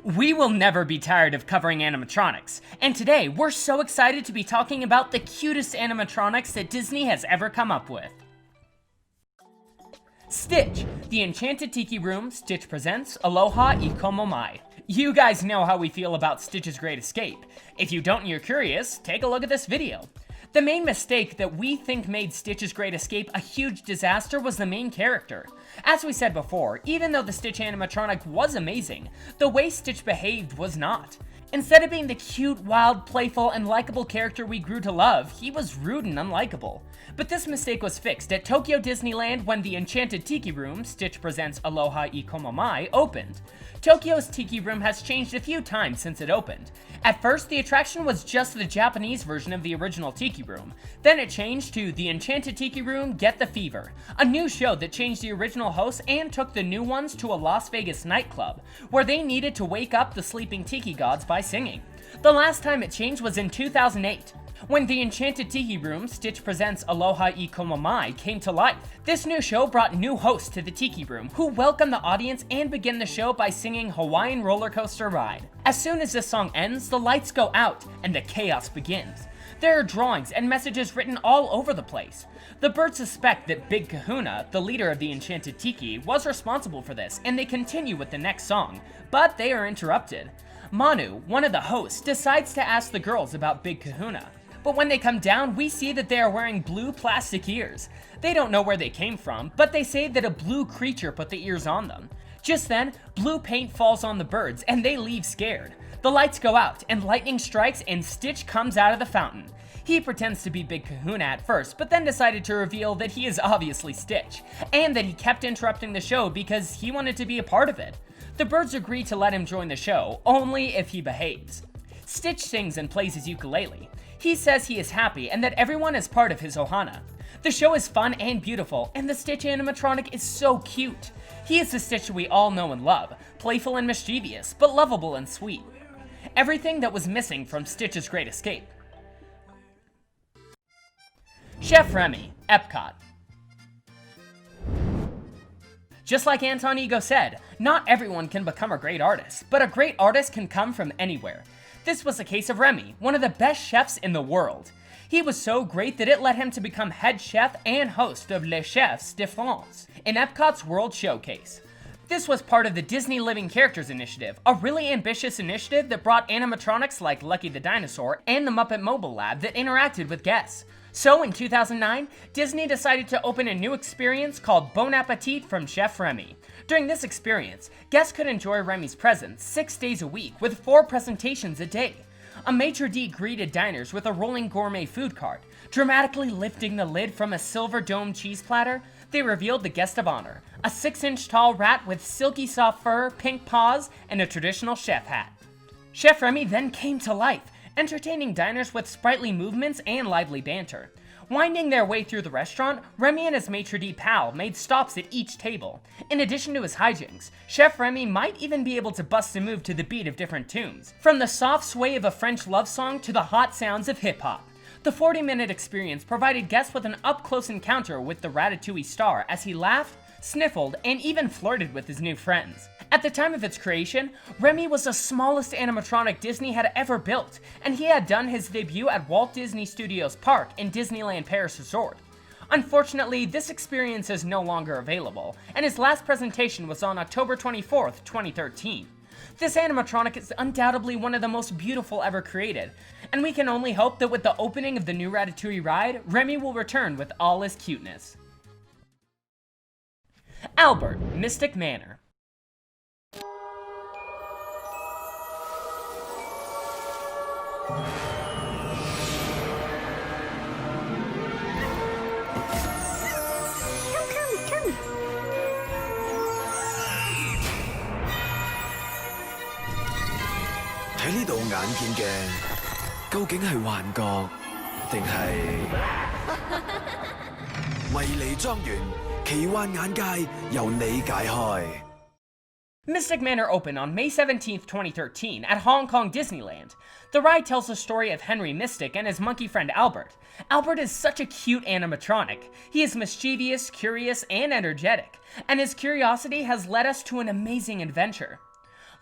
We will never be tired of covering animatronics, and today we're so excited to be talking about the cutest animatronics that Disney has ever come up with. Stitch, the Enchanted Tiki Room, Stitch presents Aloha I Como Mai. You guys know how we feel about Stitch's Great Escape. If you don't and you're curious, take a look at this video. The main mistake that we think made Stitch's Great Escape a huge disaster was the main character. As we said before, even though the Stitch animatronic was amazing, the way Stitch behaved was not. Instead of being the cute, wild, playful, and likable character we grew to love, he was rude and unlikable. But this mistake was fixed at Tokyo Disneyland when the Enchanted Tiki Room, Stitch presents Aloha I Como Mai, opened. Tokyo's Tiki Room has changed a few times since it opened. At first, the attraction was just the Japanese version of the original Tiki Room. Then it changed to the Enchanted Tiki Room Get the Fever, a new show that changed the original hosts and took the new ones to a Las Vegas nightclub, where they needed to wake up the sleeping tiki gods by singing. The last time it changed was in 2008. When the Enchanted Tiki Room, Stitch presents Aloha I Como Mai, came to life. This new show brought new hosts to the Tiki Room, who welcomed the audience and begin the show by singing Hawaiian Roller Coaster Ride. As soon as this song ends, the lights go out and the chaos begins. There are drawings and messages written all over the place. The birds suspect that Big Kahuna, the leader of the Enchanted Tiki, was responsible for this, and they continue with the next song, but they are interrupted. Manu, one of the hosts, decides to ask the girls about Big Kahuna. But when they come down, we see that they are wearing blue plastic ears. They don't know where they came from, but they say that a blue creature put the ears on them. Just then, blue paint falls on the birds and they leave scared. The lights go out and lightning strikes and Stitch comes out of the fountain. He pretends to be Big Kahuna at first, but then decided to reveal that he is obviously Stitch, and that he kept interrupting the show because he wanted to be a part of it. The birds agree to let him join the show, only if he behaves. Stitch sings and plays his ukulele. He says he is happy and that everyone is part of his ohana. The show is fun and beautiful, and the Stitch animatronic is so cute. He is the Stitch we all know and love, playful and mischievous, but lovable and sweet. Everything that was missing from Stitch's Great Escape. Chef Remi, Epcot. Just like Anton Ego said, not everyone can become a great artist, but a great artist can come from anywhere. This was the case of Remi, one of the best chefs in the world. He was so great that it led him to become head chef and host of Les Chefs de France in Epcot's World Showcase. This was part of the Disney Living Characters Initiative, a really ambitious initiative that brought animatronics like Lucky the Dinosaur and the Muppet Mobile Lab that interacted with guests. So in 2009, Disney decided to open a new experience called Bon Appetit from Chef Remi. During this experience, guests could enjoy Remi's presence 6 days a week with 4 presentations a day. A maitre d' greeted diners with a rolling gourmet food cart. Dramatically lifting the lid from a silver dome cheese platter, they revealed the guest of honor, a 6-inch tall rat with silky soft fur, pink paws, and a traditional chef hat. Chef Remi then came to life, entertaining diners with sprightly movements and lively banter. Winding their way through the restaurant, Remi and his maitre d' pal made stops at each table. In addition to his hijinks, Chef Remi might even be able to bust a move to the beat of different tunes, from the soft sway of a French love song to the hot sounds of hip-hop. The 40-minute experience provided guests with an up-close encounter with the Ratatouille star as he laughed, sniffled, and even flirted with his new friends. At the time of its creation, Remi was the smallest animatronic Disney had ever built, and he had done his debut at Walt Disney Studios Park in Disneyland Paris Resort. Unfortunately, this experience is no longer available, and his last presentation was on October 24th, 2013. This animatronic is undoubtedly one of the most beautiful ever created, and we can only hope that with the opening of the new Ratatouille ride, Remi will return with all his cuteness. Albert, Mystic Manor. Come. 喺呢度眼見嘅，究竟係幻覺，定係迷離莊園奇幻眼界由你解開。Mystic Manor opened on May 17th, 2013 at Hong Kong Disneyland. The ride tells the story of Henry Mystic and his monkey friend Albert. Albert is such a cute animatronic. He is mischievous, curious, and energetic, and his curiosity has led us to an amazing adventure.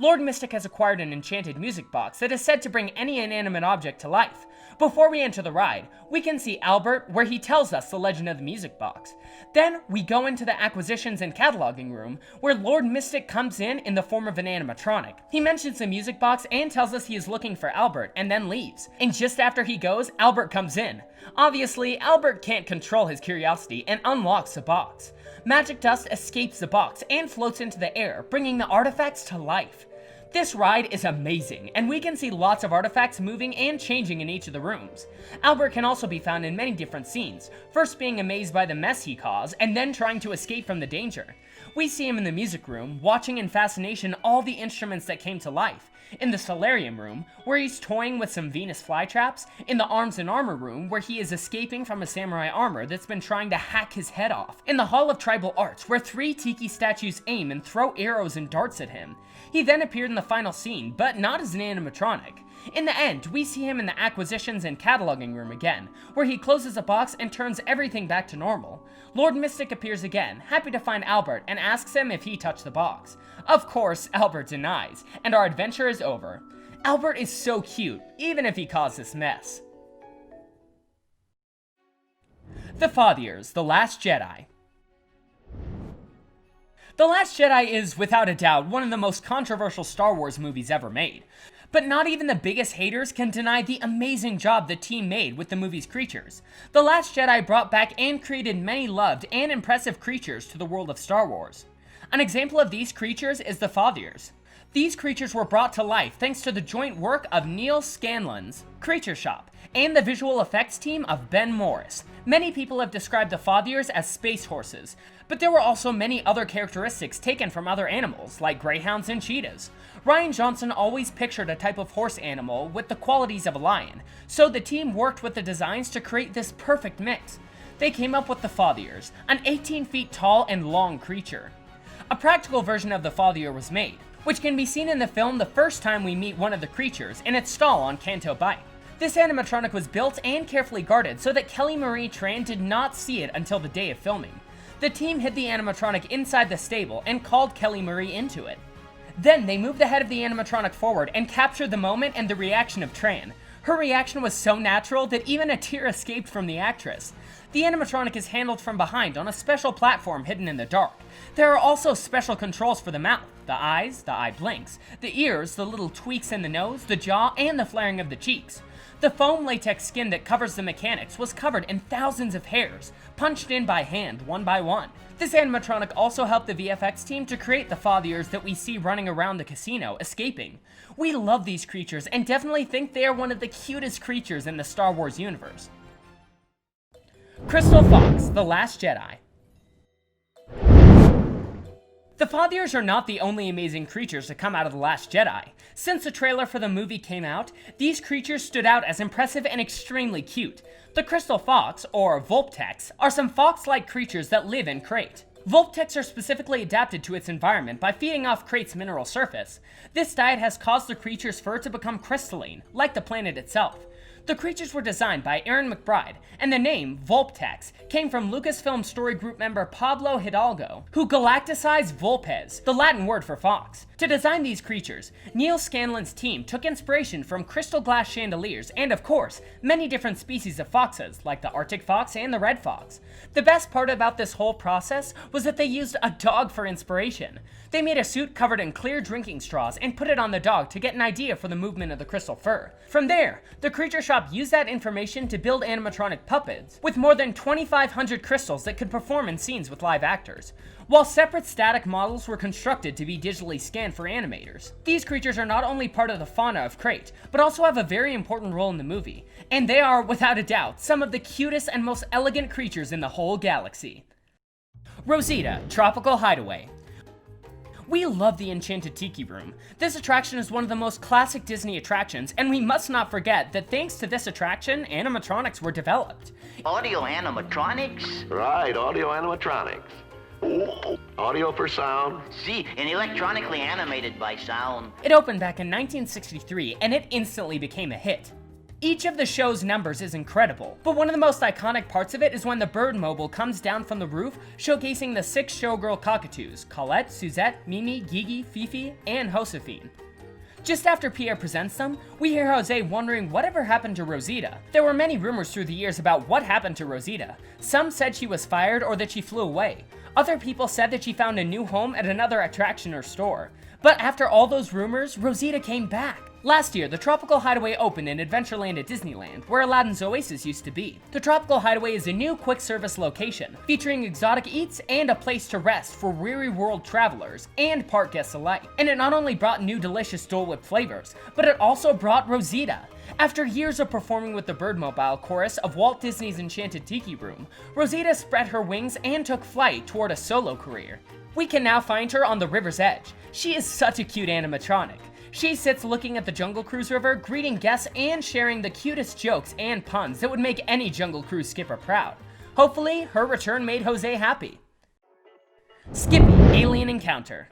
Lord Mystic has acquired an enchanted music box that is said to bring any inanimate object to life. Before we enter the ride, we can see Albert, where he tells us the legend of the music box. Then, we go into the acquisitions and cataloging room, where Lord Mystic comes in the form of an animatronic. He mentions the music box and tells us he is looking for Albert, and then leaves. And just after he goes, Albert comes in. Obviously, Albert can't control his curiosity and unlocks the box. Magic dust escapes the box and floats into the air, bringing the artifacts to life. This ride is amazing, and we can see lots of artifacts moving and changing in each of the rooms. Albert can also be found in many different scenes, first being amazed by the mess he caused, and then trying to escape from the danger. We see him in the music room, watching in fascination all the instruments that came to life. In the solarium room, where he's toying with some Venus flytraps. In the arms and armor room, where he is escaping from a samurai armor that's been trying to hack his head off. In the Hall of Tribal Arts, where 3 tiki statues aim and throw arrows and darts at him. He then appeared in the final scene, but not as an animatronic. In the end, we see him in the acquisitions and cataloging room again, where he closes a box and turns everything back to normal. Lord Mystic appears again, happy to find Albert, and asks him if he touched the box. Of course, Albert denies, and our adventure is over. Albert is so cute, even if he caused this mess. The Fathiers, The Last Jedi. The Last Jedi is, without a doubt, one of the most controversial Star Wars movies ever made. But not even the biggest haters can deny the amazing job the team made with the movie's creatures. The Last Jedi brought back and created many loved and impressive creatures to the world of Star Wars. An example of these creatures is the Fathiers. These creatures were brought to life thanks to the joint work of Neil Scanlon's Creature Shop and the visual effects team of Ben Morris. Many people have described the Fathiers as space horses, but there were also many other characteristics taken from other animals, like greyhounds and cheetahs. Rian Johnson always pictured a type of horse animal with the qualities of a lion, so the team worked with the designs to create this perfect mix. They came up with the Fathiers, an 18 feet tall and long creature. A practical version of the Fathier was made, which can be seen in the film the first time we meet one of the creatures in its stall on Canto Bight. This animatronic was built and carefully guarded so that Kelly Marie Tran did not see it until the day of filming. The team hid the animatronic inside the stable and called Kelly Marie into it. Then they moved the head of the animatronic forward and captured the moment and the reaction of Tran. Her reaction was so natural that even a tear escaped from the actress. The animatronic is handled from behind on a special platform hidden in the dark. There are also special controls for the mouth, the eyes, the eye blinks, the ears, the little tweaks in the nose, the jaw, and the flaring of the cheeks. The foam latex skin that covers the mechanics was covered in thousands of hairs, punched in by hand, one by one. This animatronic also helped the VFX team to create the Fathiers that we see running around the casino, escaping. We love these creatures and definitely think they are one of the cutest creatures in the Star Wars universe. Crystal Fox, The Last Jedi. The Fathiers are not the only amazing creatures to come out of The Last Jedi. Since the trailer for the movie came out, these creatures stood out as impressive and extremely cute. The Crystal Fox, or Vulptex, are some fox-like creatures that live in Crate. Vulptex are specifically adapted to its environment by feeding off Crate's mineral surface. This diet has caused the creature's fur to become crystalline, like the planet itself. The creatures were designed by Aaron McBride, and the name Vulptex came from Lucasfilm Story Group member Pablo Hidalgo, who galacticized Vulpes, the Latin word for fox. To design these creatures, Neil Scanlon's team took inspiration from crystal glass chandeliers and, of course, many different species of foxes, like the Arctic fox and the red fox. The best part about this whole process was that they used a dog for inspiration. They made a suit covered in clear drinking straws and put it on the dog to get an idea for the movement of the crystal fur. From there, the Creature Shop used that information to build animatronic puppets with more than 2,500 crystals that could perform in scenes with live actors, while separate static models were constructed to be digitally scanned for animators. These creatures are not only part of the fauna of Crate, but also have a very important role in the movie, and they are, without a doubt, some of the cutest and most elegant creatures in the whole galaxy. Rosita, Tropical Hideaway. We love the Enchanted Tiki Room. This attraction is one of the most classic Disney attractions, and we must not forget that thanks to this attraction, animatronics were developed. Audio animatronics? Right, audio animatronics. Audio for sound. See, and electronically animated by sound. It opened back in 1963, and it instantly became a hit. Each of the show's numbers is incredible, but one of the most iconic parts of it is when the bird mobile comes down from the roof, showcasing the 6 showgirl cockatoos, Colette, Suzette, Mimi, Gigi, Fifi, and Josephine. Just after Pierre presents them, we hear Jose wondering whatever happened to Rosita. There were many rumors through the years about what happened to Rosita. Some said she was fired or that she flew away. Other people said that she found a new home at another attraction or store. But after all those rumors, Rosita came back. Last year, the Tropical Hideaway opened in Adventureland at Disneyland, where Aladdin's Oasis used to be. The Tropical Hideaway is a new quick-service location, featuring exotic eats and a place to rest for weary world travelers and park guests alike. And it not only brought new delicious Dole Whip flavors, but it also brought Rosita. After years of performing with the Bird Mobile chorus of Walt Disney's Enchanted Tiki Room, Rosita spread her wings and took flight toward a solo career. We can now find her on the river's edge. She is such a cute animatronic. She sits looking at the Jungle Cruise River, greeting guests and sharing the cutest jokes and puns that would make any Jungle Cruise skipper proud. Hopefully, her return made Jose happy. Skippy, Alien Encounter.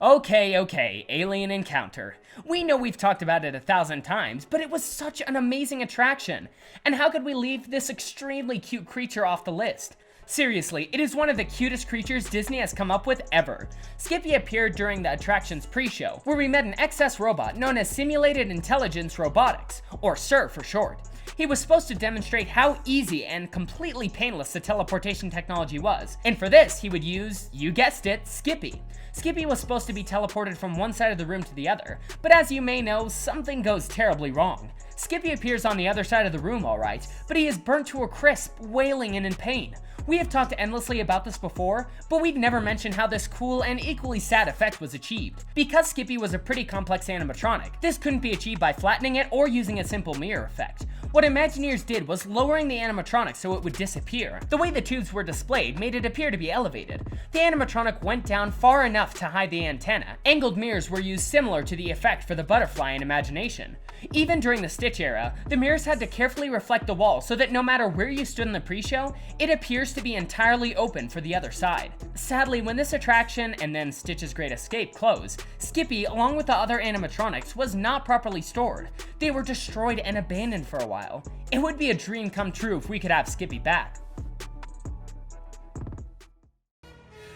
Okay, Alien Encounter. We know we've talked about it 1,000 times, but it was such an amazing attraction. And how could we leave this extremely cute creature off the list? Seriously, it is one of the cutest creatures Disney has come up with ever. Skippy appeared during the attraction's pre-show, where we met an XS robot known as Simulated Intelligence Robotics, or SIR for short. He was supposed to demonstrate how easy and completely painless the teleportation technology was, and for this he would use, you guessed it, Skippy. Skippy was supposed to be teleported from one side of the room to the other, but as you may know, something goes terribly wrong. Skippy appears on the other side of the room alright, but he is burnt to a crisp, wailing and in pain. We have talked endlessly about this before, but we've never mentioned how this cool and equally sad effect was achieved. Because Skippy was a pretty complex animatronic, this couldn't be achieved by flattening it or using a simple mirror effect. What Imagineers did was lowering the animatronic so it would disappear. The way the tubes were displayed made it appear to be elevated. The animatronic went down far enough to hide the antenna. Angled mirrors were used similar to the effect for the butterfly in Imagination. Even during the Stitch era, the mirrors had to carefully reflect the wall so that no matter where you stood in the pre-show, it appears to be entirely open for the other side. Sadly, when this attraction and then Stitch's Great Escape closed, Skippy, along with the other animatronics, was not properly stored. They were destroyed and abandoned for a while. It would be a dream come true if we could have Skippy back.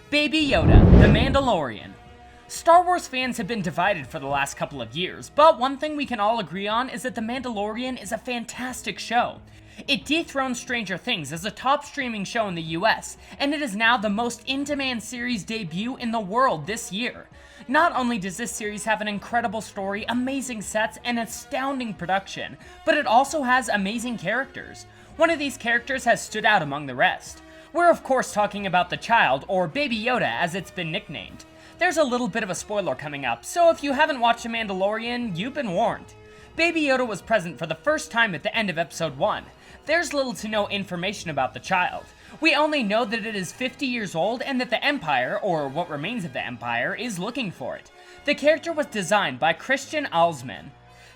Baby Yoda, the Mandalorian. Star Wars fans have been divided for the last couple of years, but one thing we can all agree on is that The Mandalorian is a fantastic show. It dethroned Stranger Things as a top streaming show in the US, and it is now the most in-demand series debut in the world this year. Not only does this series have an incredible story, amazing sets, and astounding production, but it also has amazing characters. One of these characters has stood out among the rest. We're of course talking about the child, or Baby Yoda as it's been nicknamed. There's a little bit of a spoiler coming up, so if you haven't watched The Mandalorian, you've been warned. Baby Yoda was present for the first time at the end of episode 1. There's little to no information about the child. We only know that it is 50 years old and that the Empire, or what remains of the Empire, is looking for it. The character was designed by Christian Alsman.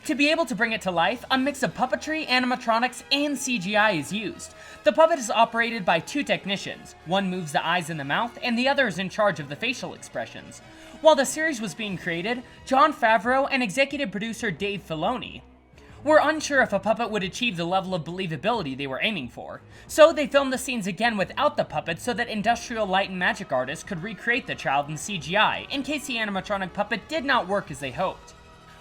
To be able to bring it to life, a mix of puppetry, animatronics, and CGI is used. The puppet is operated by 2 technicians. One moves the eyes and the mouth, and the other is in charge of the facial expressions. While the series was being created, Jon Favreau and executive producer Dave Filoni were unsure if a puppet would achieve the level of believability they were aiming for. So they filmed the scenes again without the puppet so that industrial light and magic artists could recreate the child in CGI, in case the animatronic puppet did not work as they hoped.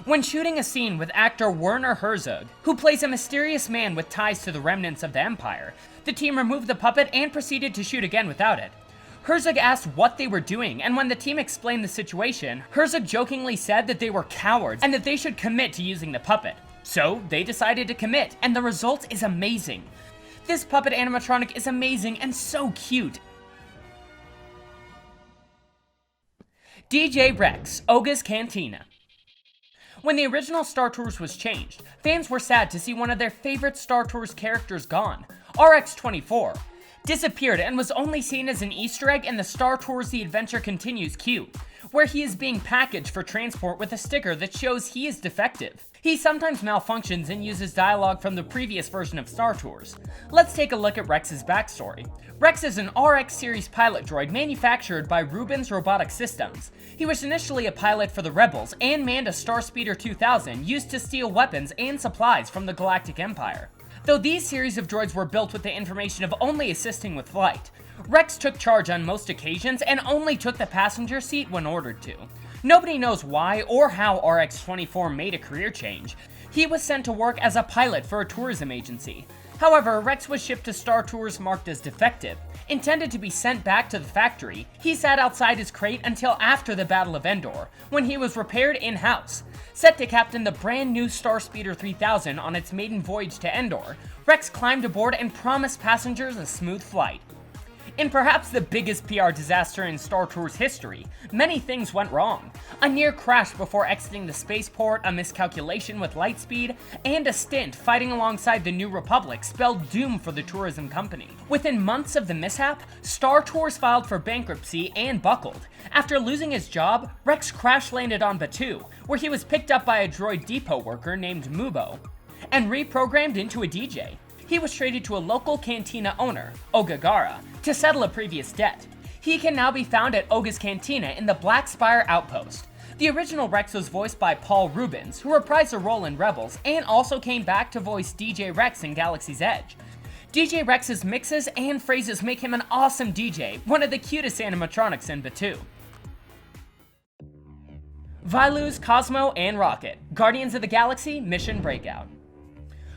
When shooting a scene with actor Werner Herzog, who plays a mysterious man with ties to the remnants of the Empire, the team removed the puppet and proceeded to shoot again without it. Herzog asked what they were doing, and when the team explained the situation, Herzog jokingly said that they were cowards and that they should commit to using the puppet. So they decided to commit, and the result is amazing. This puppet animatronic is amazing and so cute. DJ Rex, Oga's Cantina. When the original Star Tours was changed, fans were sad to see one of their favorite Star Tours characters gone. RX-24 disappeared and was only seen as an Easter egg in the Star Tours The Adventure Continues queue, where he is being packaged for transport with a sticker that shows he is defective. He sometimes malfunctions and uses dialogue from the previous version of Star Tours. Let's take a look at Rex's backstory. Rex is an RX series pilot droid manufactured by Rubens Robotic Systems. He was initially a pilot for the Rebels and manned a Starspeeder 2000 used to steal weapons and supplies from the Galactic Empire. Though these series of droids were built with the information of only assisting with flight, Rex took charge on most occasions and only took the passenger seat when ordered to. Nobody knows why or how RX-24 made a career change. He was sent to work as a pilot for a tourism agency. However, Rex was shipped to Star Tours marked as defective. Intended to be sent back to the factory, he sat outside his crate until after the Battle of Endor, when he was repaired in-house. Set to captain the brand new Starspeeder 3000 on its maiden voyage to Endor, Rex climbed aboard and promised passengers a smooth flight. In perhaps the biggest PR disaster in Star Tours history, many things went wrong. A near crash before exiting the spaceport, a miscalculation with light speed, and a stint fighting alongside the New Republic spelled doom for the tourism company. Within months of the mishap, Star Tours filed for bankruptcy and buckled. After losing his job, Rex crash-landed on Batuu, where he was picked up by a droid depot worker named Mubo, and reprogrammed into a DJ. He was traded to a local cantina owner, Ogagara, to settle a previous debt. He can now be found at Oga's Cantina in the Black Spire Outpost. The original Rex was voiced by Paul Rubens, who reprised a role in Rebels and also came back to voice DJ Rex in Galaxy's Edge. DJ Rex's mixes and phrases make him an awesome DJ, one of the cutest animatronics in Batuu. Vailu's Cosmo and Rocket, Guardians of the Galaxy Mission Breakout.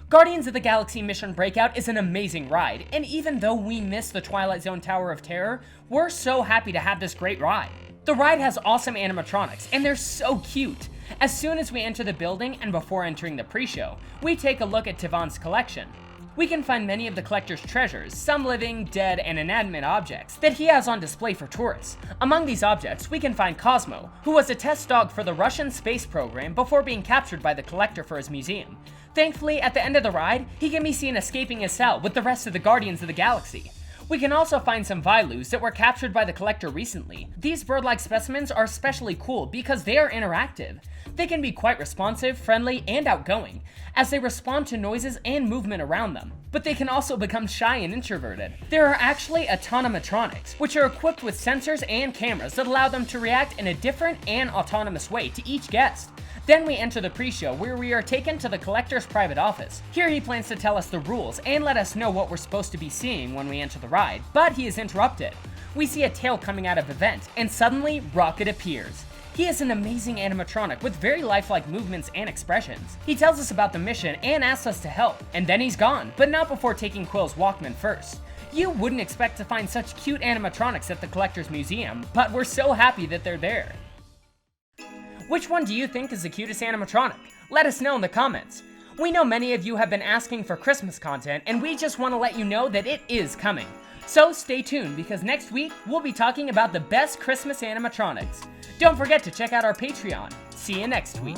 Guardians of the Galaxy Mission Breakout is an amazing ride, and even though we miss the Twilight Zone Tower of Terror, we're so happy to have this great ride. The ride has awesome animatronics, and they're so cute. As soon as we enter the building and before entering the pre-show, we take a look at Tivan's collection. We can find many of the collector's treasures, some living, dead, and inanimate objects that he has on display for tourists. Among these objects, we can find Cosmo, who was a test dog for the Russian space program before being captured by the collector for his museum. Thankfully, at the end of the ride, he can be seen escaping his cell with the rest of the Guardians of the Galaxy. We can also find some Vailus that were captured by the collector recently. These bird-like specimens are especially cool because they are interactive. They can be quite responsive, friendly, and outgoing, as they respond to noises and movement around them. But they can also become shy and introverted. There are actually autonomatronics, which are equipped with sensors and cameras that allow them to react in a different and autonomous way to each guest. Then we enter the pre-show, where we are taken to the collector's private office. Here he plans to tell us the rules and let us know what we're supposed to be seeing when we enter the ride, but he is interrupted. We see a tail coming out of a vent, and suddenly, Rocket appears. He is an amazing animatronic with very lifelike movements and expressions. He tells us about the mission and asks us to help, and then he's gone, but not before taking Quill's Walkman first. You wouldn't expect to find such cute animatronics at the Collector's Museum, but we're so happy that they're there. Which one do you think is the cutest animatronic? Let us know in the comments. We know many of you have been asking for Christmas content, and we just want to let you know that it is coming. So stay tuned, because next week, we'll be talking about the best Christmas animatronics. Don't forget to check out our Patreon. See you next week.